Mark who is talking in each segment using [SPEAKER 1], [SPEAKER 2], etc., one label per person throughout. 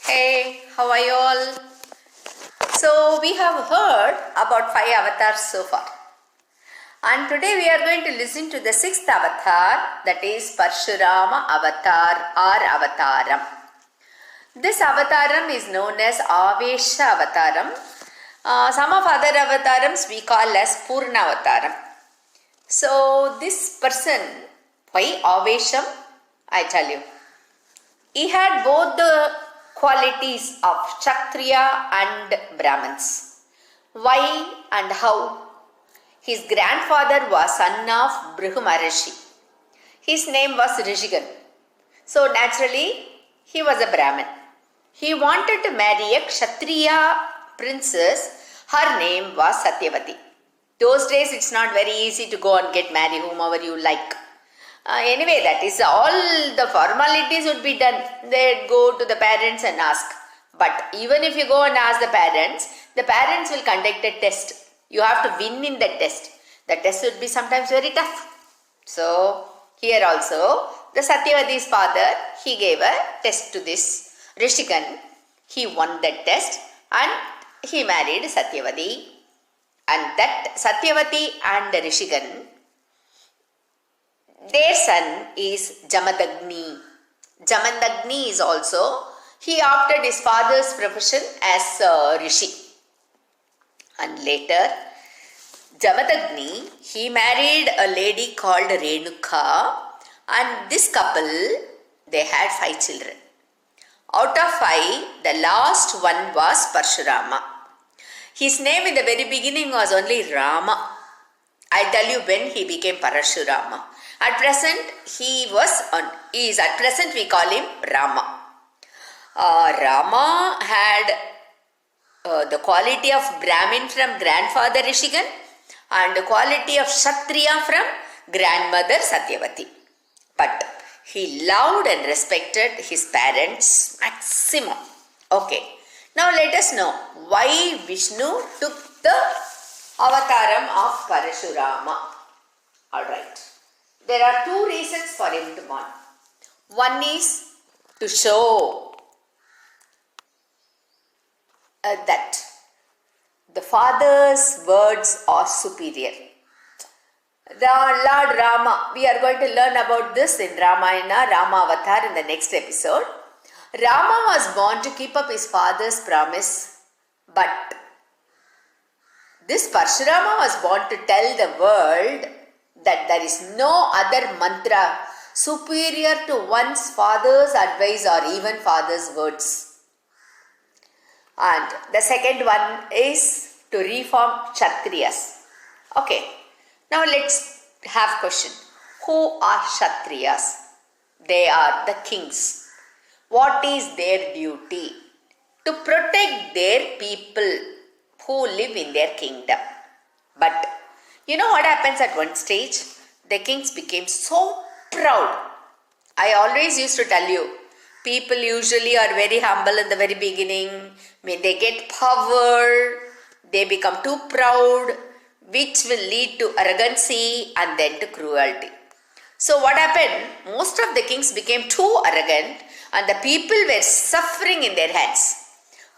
[SPEAKER 1] Hey, how are you all? So, we have heard about 5 avatars so far. And today we are going to listen to the 6th avatar, that is Parasurama avatar or avataram. This avataram is known as Avesha avataram. Some of other avatarams we call as Purna avataram. So, this person, why Avesham? I tell you. He had both the qualities of Kshatriya and Brahmins. Why and how? His grandfather was son of Bhrigu Maharishi. His name was Rishigan. So naturally, he was a Brahmin. He wanted to marry a Kshatriya princess. Her name was Satyavati. Those days, it's not very easy to go and get married whomever you like. Anyway, that is all the formalities would be done. They'd go to the parents and ask. But even if you go and ask the parents will conduct a test. You have to win in that test. The test would be sometimes very tough. So, here also, the Satyavati's father, he gave a test to this Rishikan. He won that test and he married Satyavati. And that Satyavati and Rishikan, their son is Jamadagni. Jamadagni is also, he opted his father's profession as Rishi. And later, Jamadagni, he married a lady called Renuka, and this couple, they had 5 children. Out of 5, the last one was Parasurama. His name in the very beginning was only Rama. I'll tell you when he became Parasurama. At present, at present we call him Rama. Rama had the quality of Brahmin from grandfather Rishigan and the quality of Kshatriya from grandmother Satyavati. But he loved and respected his parents maximum. Okay, now let us know why Vishnu took the avataram of Parasurama. Alright. There are 2 reasons for him to born. One is to show that the father's words are superior. Lord Rama, we are going to learn about this in Ramayana, Rama Avatar in the next episode. Rama was born to keep up his father's promise, but this Parasurama was born to tell the world that there is no other mantra superior to one's father's advice or even father's words. And the second one is to reform Kshatriyas. Okay, now let's have question. Who are Kshatriyas? They are the kings. What is their duty? To protect their people who live in their kingdom. But you know what happens at one stage? The kings became so proud. I always used to tell you, people usually are very humble in the very beginning. When they get power, they become too proud, which will lead to arrogancy and then to cruelty. So what happened? Most of the kings became too arrogant and the people were suffering in their hands.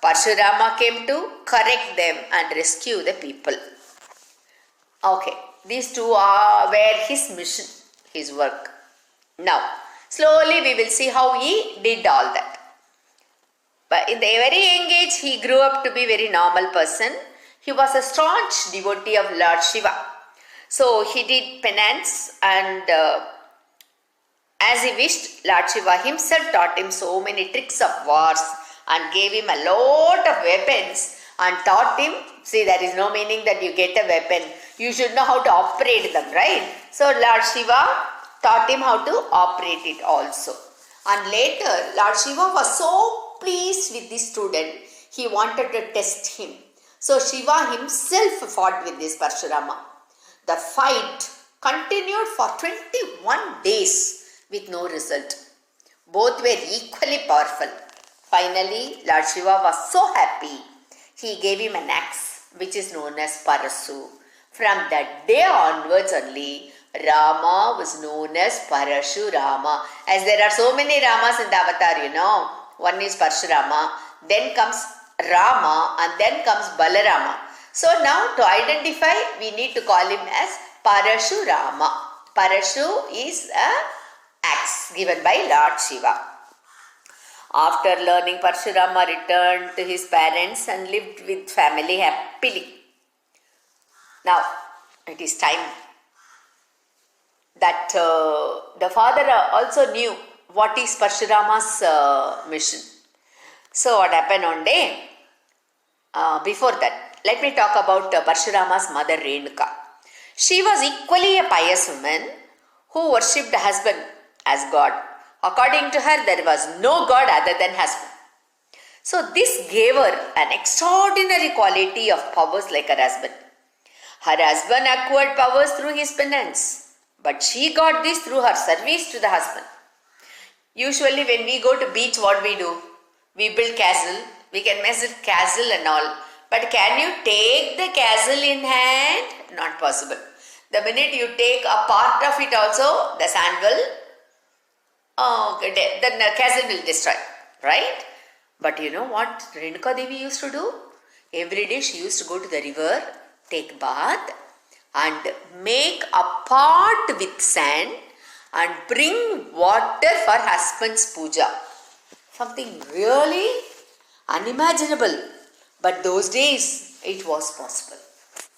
[SPEAKER 1] Parasurama came to correct them and rescue the people. Okay, these 2 were his mission, his work. Now, slowly we will see how he did all that. But in the very young age, he grew up to be a very normal person. He was a staunch devotee of Lord Shiva. So, he did penance and as he wished, Lord Shiva himself taught him so many tricks of wars and gave him a lot of weapons and taught him, see, there is no meaning that you get a weapon. You should know how to operate them, right? So, Lord Shiva taught him how to operate it also. And later, Lord Shiva was so pleased with this student, he wanted to test him. So, Shiva himself fought with this Parasurama. The fight continued for 21 days with no result. Both were equally powerful. Finally, Lord Shiva was so happy, he gave him an axe which is known as Parasu. From that day onwards only, Rama was known as Parasurama. As there are so many Ramas in the avatar, one is Parasurama, then comes Rama, and then comes Balarama. So now to identify, we need to call him as Parasurama. Parashu is a axe given by Lord Shiva. After learning, Parasurama returned to his parents and lived with family happily. Now, it is time that the father also knew what is Parasurama's mission. So, what happened one day? Before that, let me talk about Parasurama's mother Renuka. She was equally a pious woman who worshipped her husband as God. According to her, there was no God other than husband. So, this gave her an extraordinary quality of powers like her husband. Her husband acquired powers through his penance, but she got this through her service to the husband. Usually when we go to beach, what we do? We build castle, we can measure castle and all. But can you take the castle in hand? Not possible. The minute you take a part of it also, the sand will, then the castle will destroy, right? But you know what Renuka Devi used to do? Every day she used to go to the river, take bath and make a pot with sand and bring water for husband's puja. Something really unimaginable. But those days it was possible.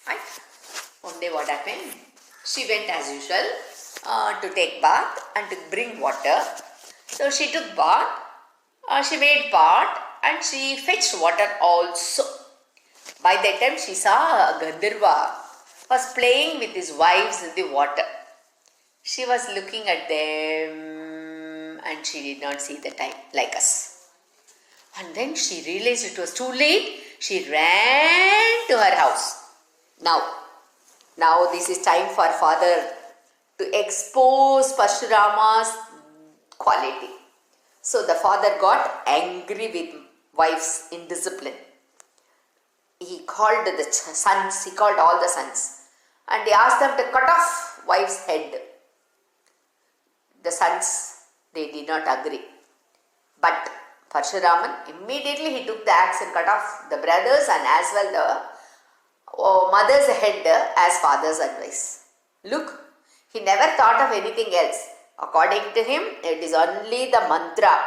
[SPEAKER 1] Right? One day what happened? She went as usual to take bath and to bring water. So she took bath, she made pot and she fetched water also. By that time she saw Gandharva was playing with his wives in the water. She was looking at them and she did not see the time like us. And then she realized it was too late. She ran to her house. Now this is time for father to expose Parasurama's quality. So the father got angry with wife's indiscipline. He called the sons, he called all the sons and he asked them to cut off wife's head. The sons, they did not agree. But Parashuraman, immediately he took the axe and cut off the brothers and as well the mother's head as father's advice. Look, he never thought of anything else. According to him, it is only the mantra,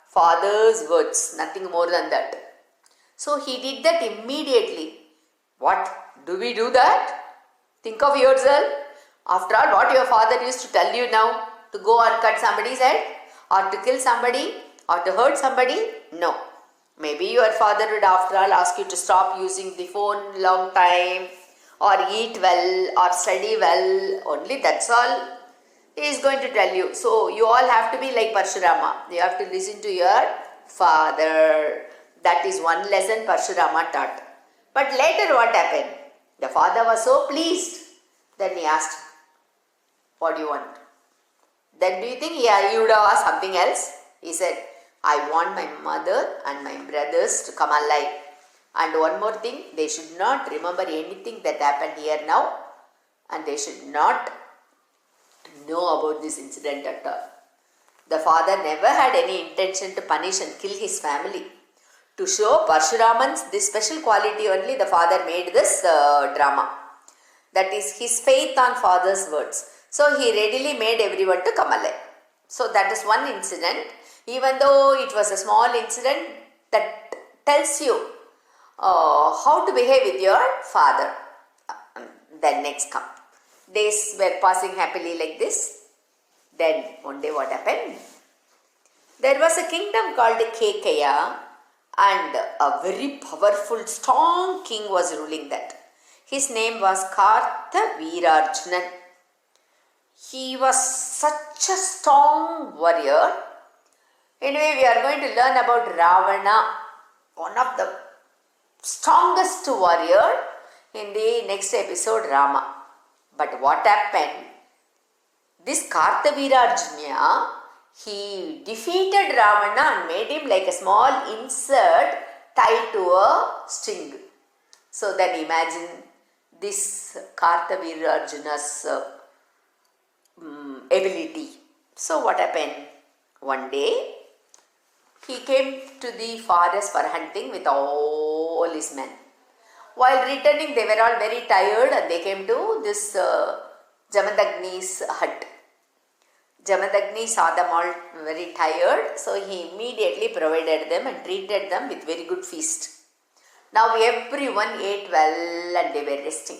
[SPEAKER 1] father's words, nothing more than that. So he did that immediately. What? Do we do that? Think of yourself. After all, what your father used to tell you now? To go and cut somebody's head? Or to kill somebody? Or to hurt somebody? No. Maybe your father would after all ask you to stop using the phone long time, or eat well, or study well. Only that's all he is going to tell you. So you all have to be like Parasurama. You have to listen to your father. That is one lesson Parasurama taught. But later what happened? The father was so pleased. Then he asked, what do you want? Then do you think he would have asked something else? He said, I want my mother and my brothers to come alive. And one more thing, they should not remember anything that happened here now. And they should not know about this incident at all. The father never had any intention to punish and kill his family. To show Parashuraman's this special quality only, the father made this drama. That is his faith on father's words. So he readily made everyone to come alive. So that is one incident. Even though it was a small incident, that tells you how to behave with your father. Then next come. Days were passing happily like this. Then one day what happened? There was a kingdom called Kekaya, and a very powerful, strong king was ruling that. His name was Kartavirarjunan. He was such a strong warrior. Anyway, we are going to learn about Ravana, one of the strongest warrior in the next episode, Rama. But what happened? This Kartavirarjuna, he defeated Ravana and made him like a small insert tied to a string. So then imagine this Kartavirarjuna's ability. So what happened? One day, he came to the forest for hunting with all his men. While returning, they were all very tired and they came to this Jamadagni's hut. Jamadagni saw them all very tired, so he immediately provided them and treated them with very good feast. Now everyone ate well and they were resting.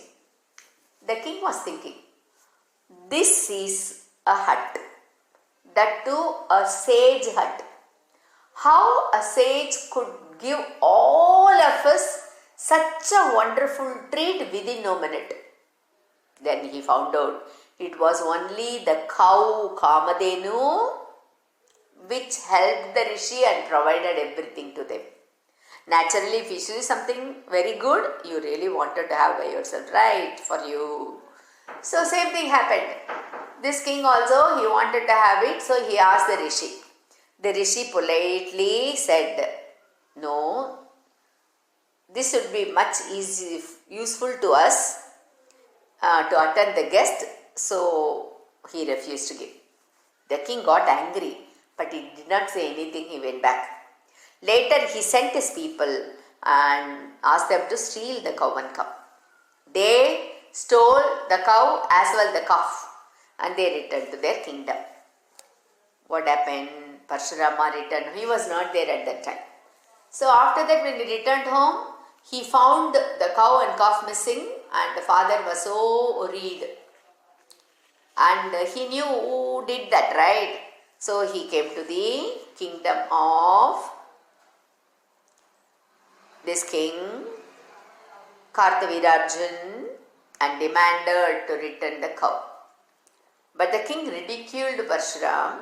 [SPEAKER 1] The king was thinking, this is a hut, that too a sage hut. How a sage could give all of us such a wonderful treat within no minute. Then he found out it was only the cow Kamadhenu which helped the rishi and provided everything to them. Naturally, if you see something very good, you really wanted to have by yourself, right? For you. So same thing happened. This king also, he wanted to have it, so he asked the rishi. The rishi politely said, no, this would be much useful to us to attend the guest. So he refused to give. The king got angry, but he did not say anything. He went back. Later he sent his people and asked them to steal the cow and calf. They stole the cow as well the calf and they returned to their kingdom. What happened? Parasurama returned. He was not there at that time. So after that, when he returned home, he found the cow and calf missing and the father was so worried. And he knew who did that, right? So he came to the kingdom of this king, Kartavirarjun, and demanded to return the cow. But the king ridiculed Parasurama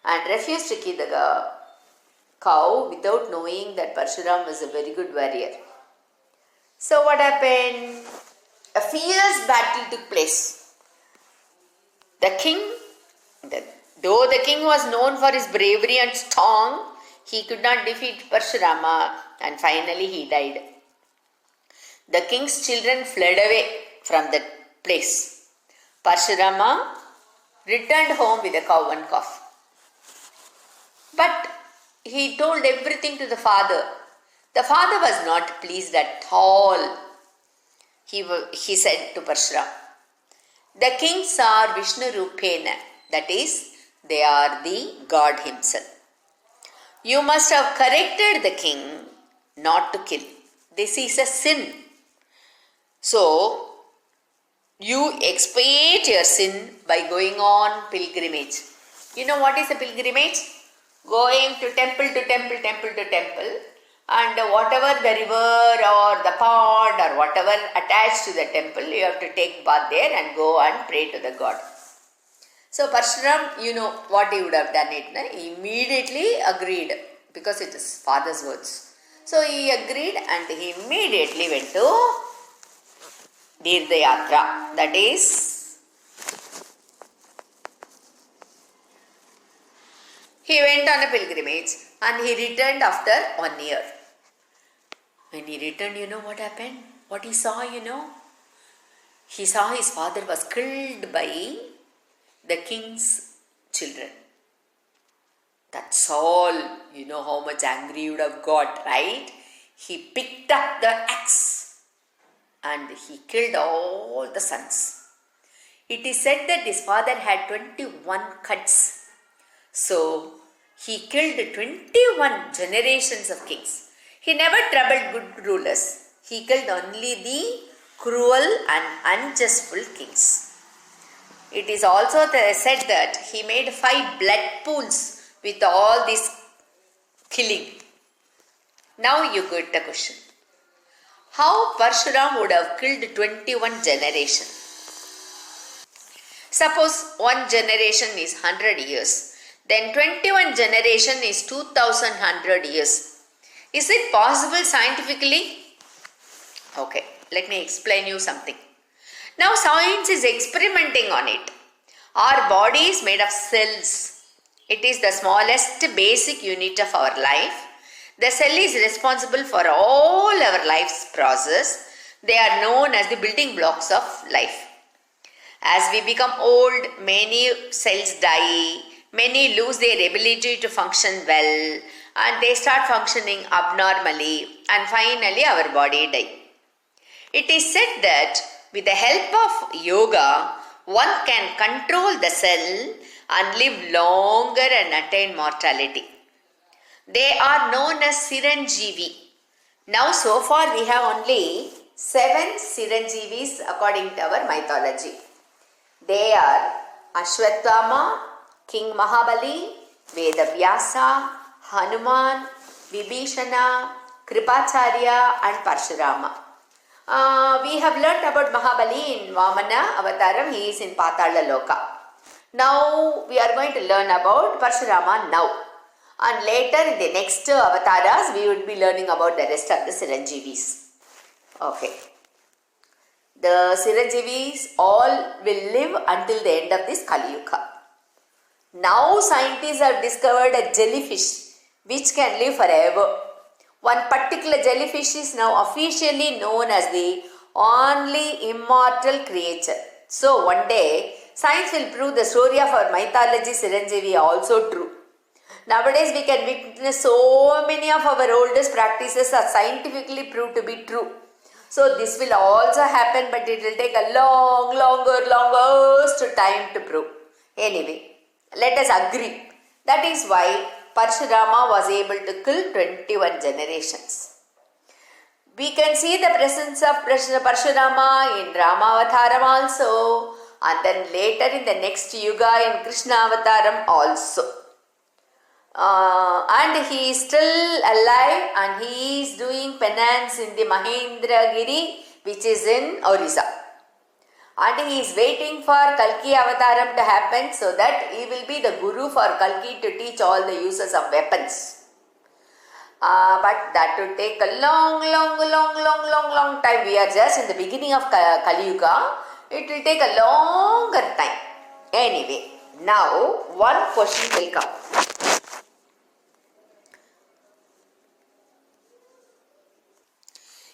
[SPEAKER 1] and refused to kill the cow without knowing that Parasurama was a very good warrior. So what happened? A fierce battle took place. The king, though the king was known for his bravery and strong, he could not defeat Parasurama and finally he died. The king's children fled away from that place. Parasurama returned home with a cow and calf. But he told everything to the father. The father was not pleased at all. He said to Parasurama, the kings are Vishnu Rupena, that is, they are the God himself. You must have corrected the king not to kill. This is a sin. So, you expiate your sin by going on pilgrimage. You know what is a pilgrimage? Going to temple to temple, temple to temple, and whatever the river or the pond or whatever attached to the temple, you have to take bath there and go and pray to the god. So Parasurama, you know what he would have done it. No? He immediately agreed because it is father's words. So he agreed and he immediately went to Tirtha Yatra, that is, he went on a pilgrimage and he returned after 1 year. When he returned, you know what happened? What he saw, you know? He saw his father was killed by the king's children. That's all. You know how much angry he would have got, right? He picked up the axe and he killed all the sons. It is said that his father had 21 cuts. So, he killed 21 generations of kings. He never troubled good rulers. He killed only the cruel and unjustful kings. It is also said that he made 5 blood pools with all this killing. Now you get the question. How Parasurama would have killed 21 generations? Suppose one generation is 100 years. Then 21 generation is 2100 years. Is it possible scientifically? Okay, let me explain you something. Now science is experimenting on it. Our body is made of cells. It is the smallest basic unit of our life. The cell is responsible for all our life's process. They are known as the building blocks of life. As we become old, many cells die. Many lose their ability to function well and they start functioning abnormally, and finally our body die. It is said that with the help of yoga, one can control the cell and live longer and attain mortality. They are known as Siranjeevi. Now, so far we have only 7 Siranjeevis according to our mythology. They are Ashwatthama, King Mahabali, Vedavyasa, Hanuman, Vibhishana, Kripacharya and Parasurama. We have learnt about Mahabali in Vamana Avataram. He is in Patala Loka. Now we are going to learn about Parasurama now. And later in the next avatars we would be learning about the rest of the Siranjeevis. Okay. The Siranjeevis all will live until the end of this Kali Yuga. Now scientists have discovered a jellyfish which can live forever. One particular jellyfish is now officially known as the only immortal creature. So one day science will prove the story of our mythology Siranjeevi also true. Nowadays we can witness so many of our oldest practices are scientifically proved to be true. So this will also happen, but it will take a longest time to prove. Anyway, let us agree. That is why Parasurama was able to kill 21 generations. We can see the presence of Parasurama in Rama Avataram also, and then later in the next Yuga in Krishna Avataram also. And he is still alive and he is doing penance in the Mahendragiri, which is in Orissa. And he is waiting for Kalki Avataram to happen so that he will be the guru for Kalki to teach all the uses of weapons. But that would take a long time. We are just in the beginning of Kali Yuga. It will take a longer time. Anyway, now one question will come.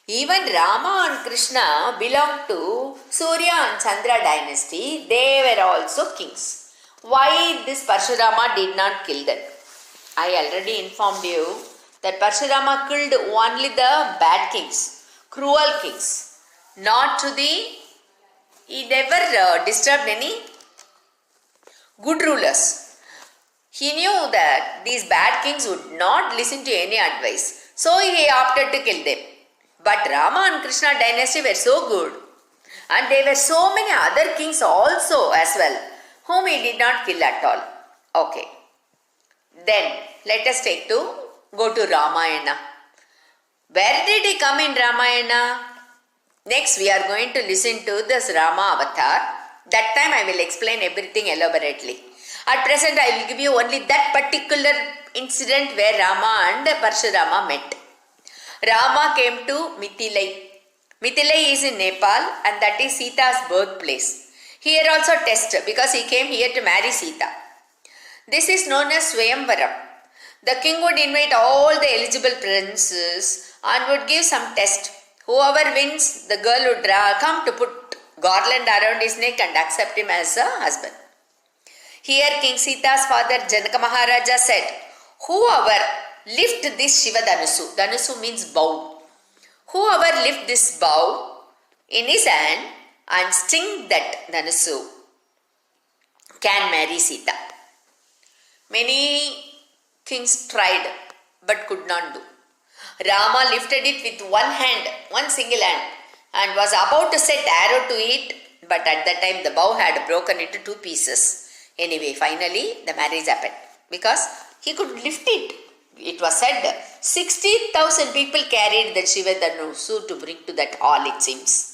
[SPEAKER 1] Even Rama and Krishna belonged to Surya and Chandra dynasty. They were also kings. Why this Parasurama did not kill them? I already informed you that Parasurama killed only the bad kings, cruel kings. He never disturbed any good rulers. He knew that these bad kings would not listen to any advice. So he opted to kill them. But Rama and Krishna dynasty were so good, and there were so many other kings also as well, whom he did not kill at all. Okay. Then let us go to Ramayana. Where did he come in Ramayana? Next we are going to listen to this Rama avatar. That time I will explain everything elaborately. At present I will give you only that particular incident where Rama and Parasurama met. Rama came to Mithilai. Mithilai is in Nepal and that is Sita's birthplace. Here also test because he came here to marry Sita. This is known as Swayamvaram. The king would invite all the eligible princes and would give some test. Whoever wins, the girl would come to put garland around his neck and accept him as a husband. Here King Sita's father Janaka Maharaja said, whoever lift this Shiva Dhanusu. Dhanusu means bow. Whoever lift this bow in his hand and sting that Dhanusu can marry Sita. Many kings tried but could not do. Rama lifted it with one hand, one single hand, and was about to set arrow to it, but at that time the bow had broken into 2 pieces. Anyway, finally the marriage happened because he could lift it. It was said 60,000 people carried the Shiva Dhanusu to bring to that hall, it seems.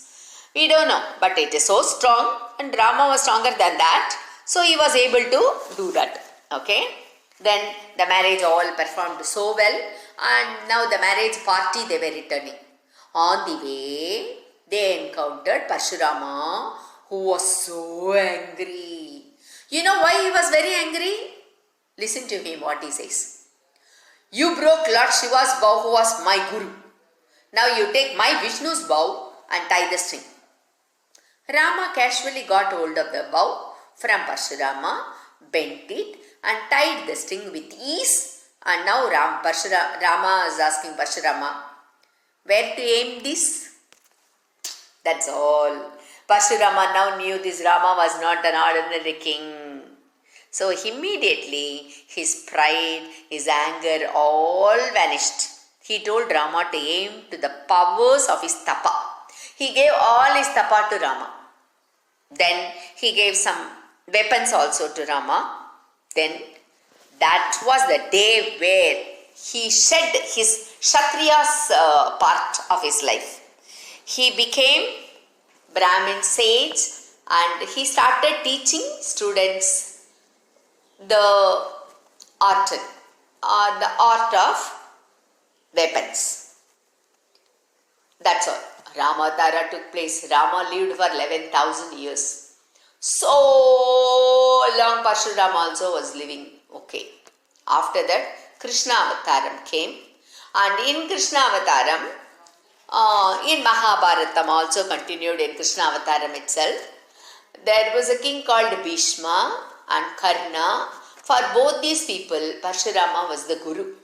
[SPEAKER 1] We don't know, but it is so strong and Rama was stronger than that, so he was able to do that. Okay. Then the marriage all performed so well, and now the marriage party they were returning. On the way, they encountered Parasurama, who was so angry. You know why he was very angry? Listen to him what he says. You broke Lord Shiva's bow, who was my guru. Now you take my Vishnu's bow and tie the string. Rama casually got hold of the bow from Parasurama, bent it and tied the string with ease And now Rama is asking Parashurama, where to aim this? That's all. Parashurama now knew this Rama was not an ordinary king. So immediately his pride, his anger all vanished. He told Rama to aim to the powers of his tapa. He gave all his tapa to Rama. Then he gave some weapons also to Rama. Then that was the day where he shed his Kshatriya's part of his life. He became Brahmin sage and he started teaching students the art of weapons. That's all. Ramatara took place. Rama lived for 11,000 years. So long Parashurama also was living. Okay. After that, Krishna Avataram came. And in Krishna Avataram, in Mahabharatam also continued in Krishna Avataram itself, there was a king called Bhishma and Karna. For both these people, Parashurama was the guru.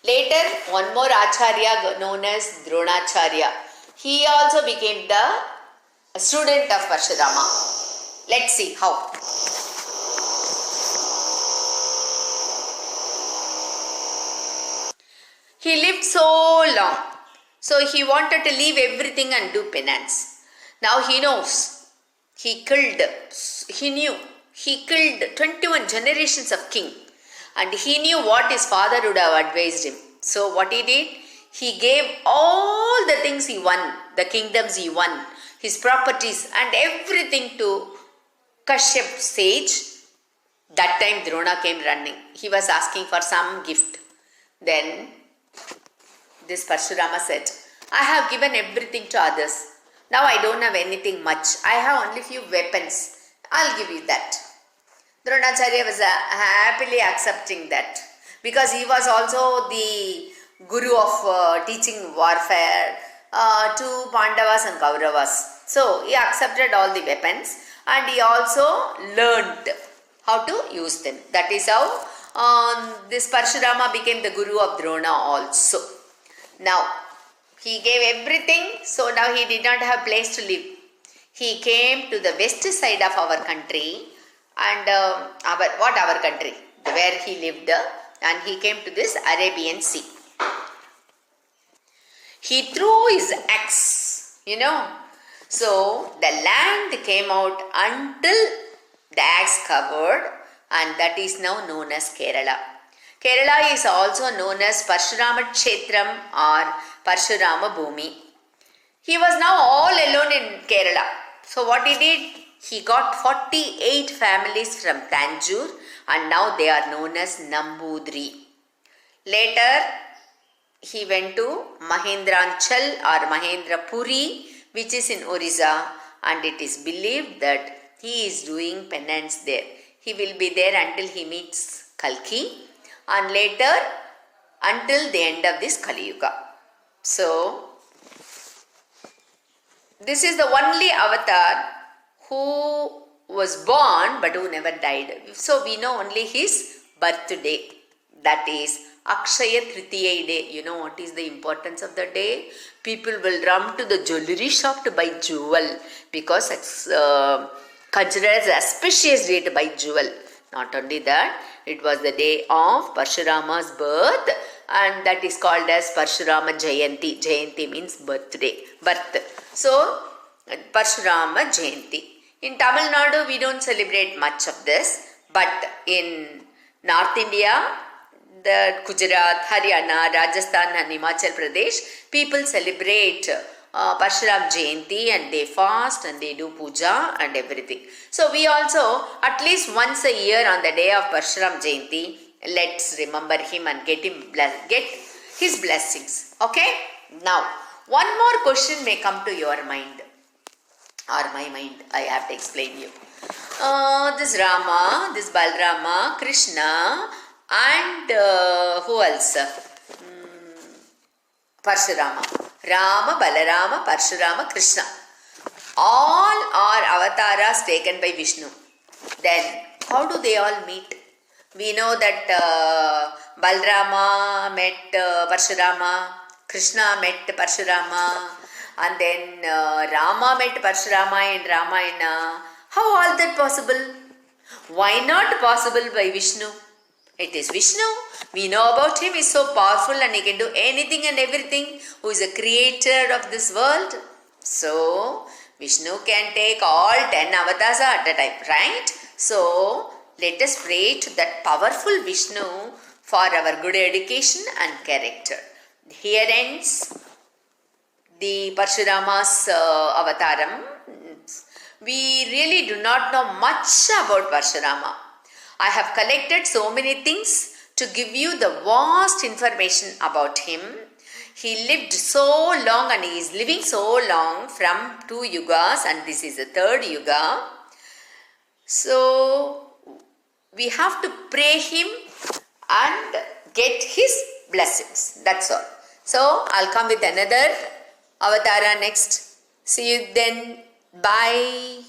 [SPEAKER 1] Later, one more Acharya known as Dronacharya. He also became the student of Parashurama. Let's see how. He lived so long. So he wanted to leave everything and do penance. Now he knows. He knew 21 generations of king. And he knew what his father would have advised him. So what he did? He gave all the things he won, the kingdoms he won, his properties and everything to Kashyap sage. That time Drona came running. He was asking for some gift. Then this Parashurama said, I have given everything to others. Now I don't have anything much. I have only few weapons. I'll give you that. Dronacharya was happily accepting that because he was also the guru of teaching warfare to Pandavas and Kauravas. So he accepted all the weapons and he also learned how to use them. That is how this Parashurama became the guru of Drona also. Now he gave everything, so now he did not have place to live. He came to the west side of our country and our country, where he lived, and he came to this Arabian Sea. He threw his axe, So the land came out until the axe covered, and that is now known as Kerala. Kerala is also known as Parashurama Kshetram or Parashurama Bhumi. He was now all alone in Kerala. So what he did? He got 48 families from Tanjore and now they are known as Nambudri. Later, he went to Mahendranchal or Mahendrapuri, which is in Orissa, and it is believed that he is doing penance there. He will be there until he meets Kalki and later until the end of this Kali Yuga. So, this is the only avatar who was born but who never died. So, we know only his birthday. That is Akshaya Tritiya day. You know what is the importance of the day? People will run to the jewelry shop to buy jewel because it's considered as an auspicious day to buy jewel. Not only that, it was the day of Parashurama's birth and that is called as Parashurama Jayanti. Jayanti means birthday, birth. So, Parashurama Jayanti. In Tamil Nadu, we don't celebrate much of this, but in North India, the Gujarat, Haryana, Rajasthan and Himachal Pradesh, people celebrate Parshuram Jayanti and they fast and they do puja and everything. So we also, at least once a year on the day of Parshuram Jayanti, let's remember him and get his blessings. Okay? Now, one more question may come to your mind or my mind. I have to explain you. This Rama, this Balrama, Krishna and who else? Parshurama. Rama, Balarama, Parshurama, Krishna. All are avatars taken by Vishnu. Then, how do they all meet? We know that Balrama met Parshurama, Krishna met Parshurama, and then Rama met Parshurama in Ramayana. How all that possible? Why not possible by Vishnu? It is Vishnu. We know about him. He is so powerful and he can do anything and everything. Who is the creator of this world? So, Vishnu can take all 10 avatars at a time, right? So, let us pray to that powerful Vishnu for our good education and character. Here ends the Parshurama's avataram. We really do not know much about Parshurama. I have collected so many things to give you the vast information about him. He lived so long and he is living so long from 2 yugas, and this is the 3rd yuga. So, we have to pray him and get his blessings. That's all. So, I'll come with another avatara next. See you then. Bye.